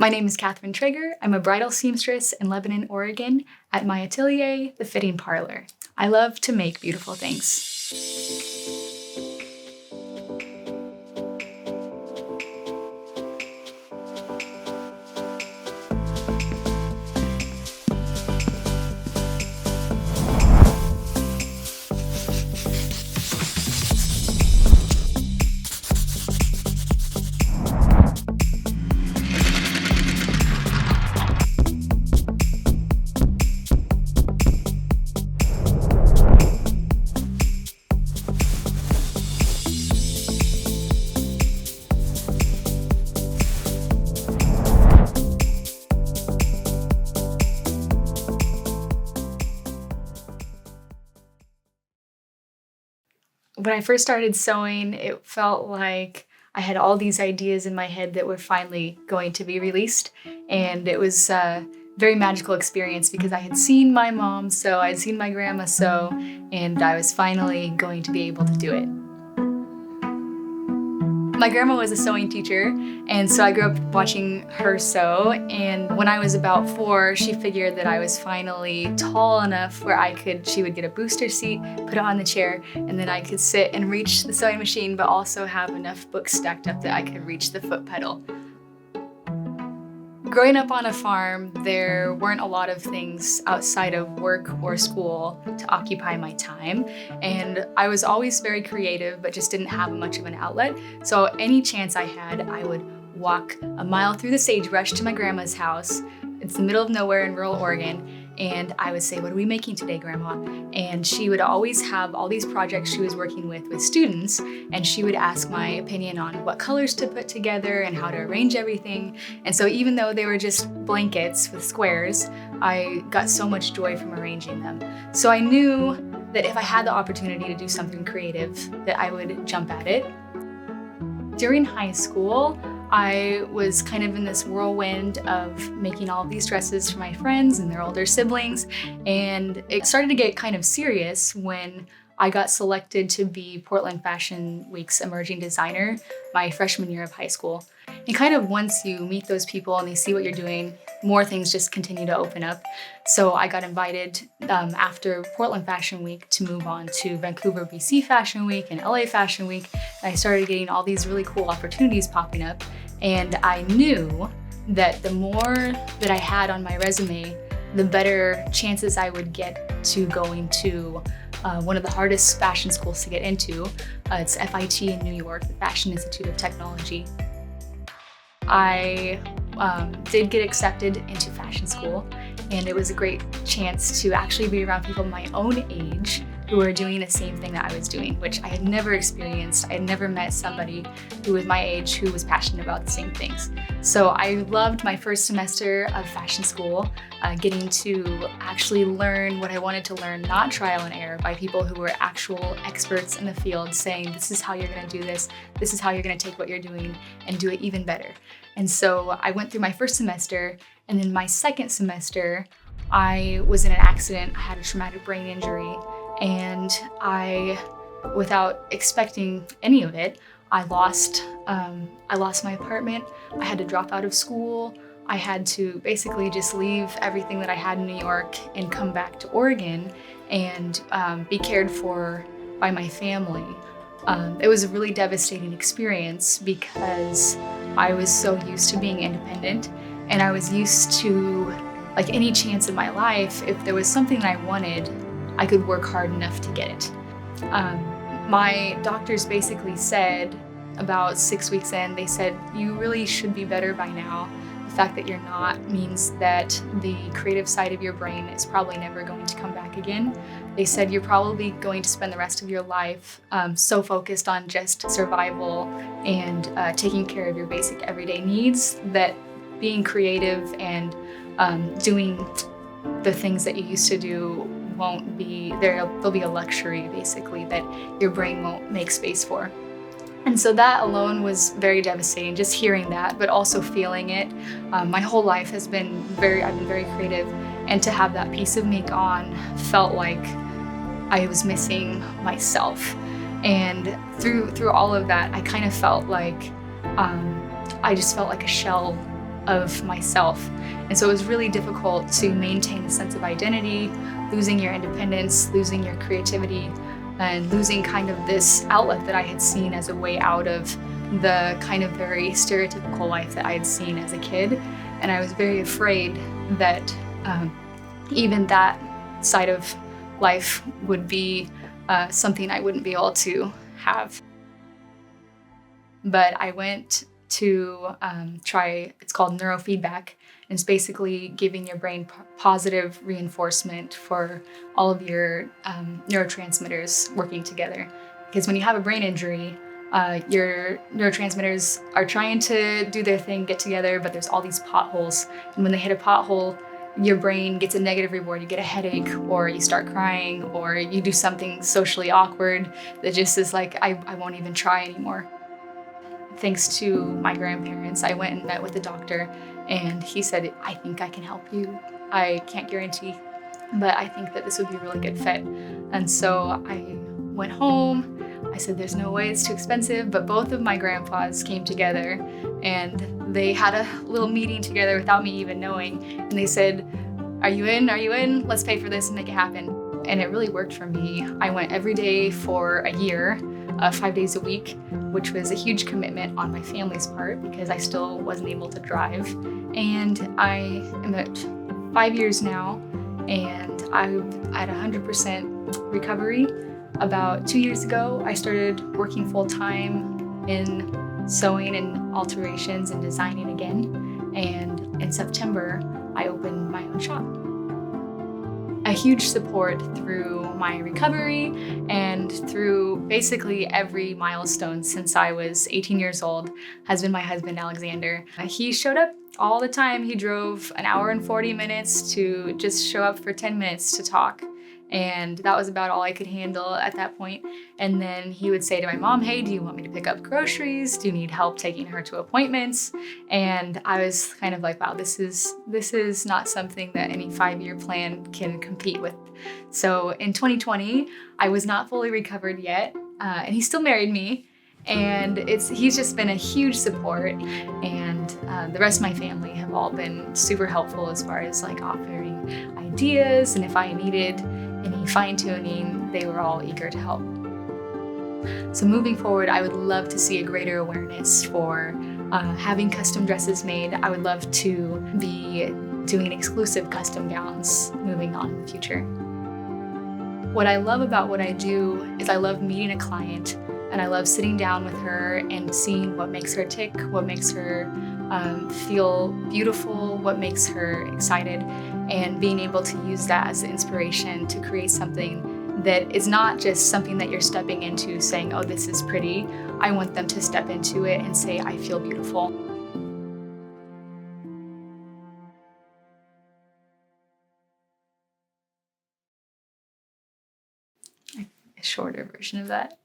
My name is Katherine Traeger. I'm a bridal seamstress in Lebanon, Oregon, at my atelier, The Fitting Parlor. I love to make beautiful things. When I first started sewing, it felt like I had all these ideas in my head that were finally going to be released. And it was a very magical experience because I had seen my mom sew, I'd seen my grandma sew, and I was finally going to be able to do it. My grandma was a sewing teacher, and so I grew up watching her sew, and when I was about 4, she figured that I was finally tall enough where she would get a booster seat, put it on the chair, and then I could sit and reach the sewing machine, but also have enough books stacked up that I could reach the foot pedal. Growing up on a farm, there weren't a lot of things outside of work or school to occupy my time, and I was always very creative but just didn't have much of an outlet. So any chance I had, I would walk a mile through the sagebrush to my grandma's house. It's the middle of nowhere in rural Oregon, and I would say, "What are we making today, Grandma?" And she would always have all these projects she was working with students, and she would ask my opinion on what colors to put together and how to arrange everything. And so even though they were just blankets with squares, I got so much joy from arranging them. So I knew that if I had the opportunity to do something creative, that I would jump at it. During high school, I was kind of in this whirlwind of making all of these dresses for my friends and their older siblings, and it started to get kind of serious when I got selected to be Portland Fashion Week's emerging designer my freshman year of high school. And kind of once you meet those people and they see what you're doing, more things just continue to open up. So I got invited after Portland Fashion Week to move on to Vancouver, BC Fashion Week and LA Fashion Week. And I started getting all these really cool opportunities popping up. And I knew that the more that I had on my resume, the better chances I would get to going to one of the hardest fashion schools to get into. It's FIT in New York, the Fashion Institute of Technology. I did get accepted into fashion school, and it was a great chance to actually be around people my own age who were doing the same thing that I was doing, which I had never experienced. I had never met somebody who was my age who was passionate about the same things. So I loved my first semester of fashion school, getting to actually learn what I wanted to learn, not trial and error, by people who were actual experts in the field saying, this is how you're gonna do this is how you're gonna take what you're doing and do it even better. And so I went through my first semester, and then my second semester, I was in an accident. I had a traumatic brain injury, and without expecting any of it, I lost my apartment. I had to drop out of school. I had to basically just leave everything that I had in New York and come back to Oregon and be cared for by my family. It was a really devastating experience because I was so used to being independent, and I was used to, like, any chance in my life, if there was something that I wanted, I could work hard enough to get it. My doctors basically said, about 6 weeks in, they said, you really should be better by now. The fact that you're not means that the creative side of your brain is probably never going to come back again. They said you're probably going to spend the rest of your life so focused on just survival and taking care of your basic everyday needs that being creative and doing the things that you used to do won't be there. There'll be a luxury, basically, that your brain won't make space for. And so that alone was very devastating, just hearing that, but also feeling it. My whole life I've been very creative, and to have that piece of me gone felt like I was missing myself. And through all of that, I kind of felt like I just felt like a shell of myself. And so it was really difficult to maintain a sense of identity, losing your independence, losing your creativity, and losing kind of this outlet that I had seen as a way out of the kind of very stereotypical life that I had seen as a kid. And I was very afraid that even that side of life would be something I wouldn't be able to have. But I went to try, it's called Neurofeedback. And it's basically giving your brain positive reinforcement for all of your neurotransmitters working together. Because when you have a brain injury, your neurotransmitters are trying to do their thing, get together, but there's all these potholes. And when they hit a pothole, your brain gets a negative reward. You get a headache, or you start crying, or you do something socially awkward that just is like, I won't even try anymore. Thanks to my grandparents, I went and met with the doctor, and he said, I think I can help you. I can't guarantee, but I think that this would be a really good fit. And so I went home. I said, there's no way, it's too expensive, but both of my grandpas came together and they had a little meeting together without me even knowing. And they said, are you in? Are you in? Let's pay for this and make it happen. And it really worked for me. I went every day for a year, 5 days a week, which was a huge commitment on my family's part because I still wasn't able to drive. And I am at 5 years now, and I'm at 100% recovery. About 2 years ago, I started working full-time in sewing and alterations and designing again. And in September, I opened my own shop. A huge support through my recovery and through basically every milestone since I was 18 years old has been my husband, Alexander. He showed up all the time. He drove an hour and 40 minutes to just show up for 10 minutes to talk. And that was about all I could handle at that point. And then he would say to my mom, hey, do you want me to pick up groceries? Do you need help taking her to appointments? And I was kind of like, wow, this is not something that any 5-year plan can compete with. So in 2020, I was not fully recovered yet, and he still married me. And he's just been a huge support, and the rest of my family have all been super helpful as far as like offering ideas, and if I needed any fine-tuning, they were all eager to help. So moving forward, I would love to see a greater awareness for having custom dresses made. I would love to be doing exclusive custom gowns moving on in the future. What I love about what I do is I love meeting a client, and I love sitting down with her and seeing what makes her tick, what makes her feel beautiful, what makes her excited, and being able to use that as inspiration to create something that is not just something that you're stepping into saying, oh, this is pretty. I want them to step into it and say, I feel beautiful. A shorter version of that.